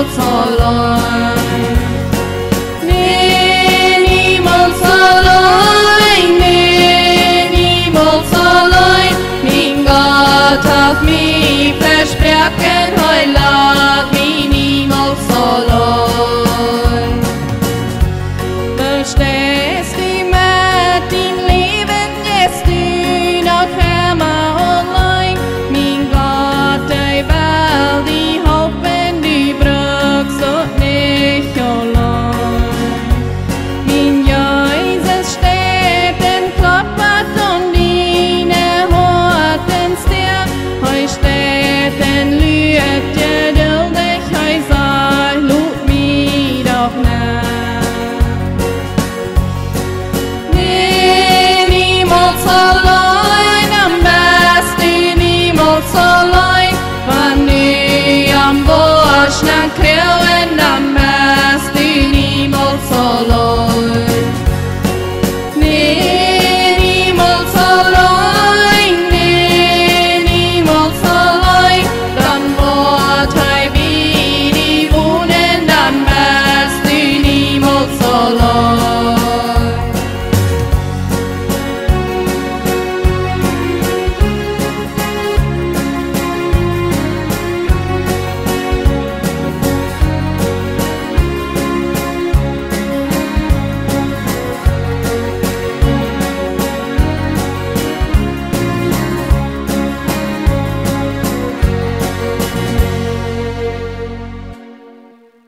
niemals allein. Nee, niemals allein, nee, niemals allein. Mein Gott hat mich versprochen, heut lag mich niemals allein. Verstehst du mit dein Leben, jetzt du noch immer allein? Mein Gott, ich will die Hoffen, die brauchst du nicht allein. Mein Jesus steht in Klappert und deine Horten stirbt. Heu steht in Lüt, geduldig, heu sagt, lud mich doch nach. Nee, niemals allein, am besten niemals allein. Wenn du am Busch nach Kriegen am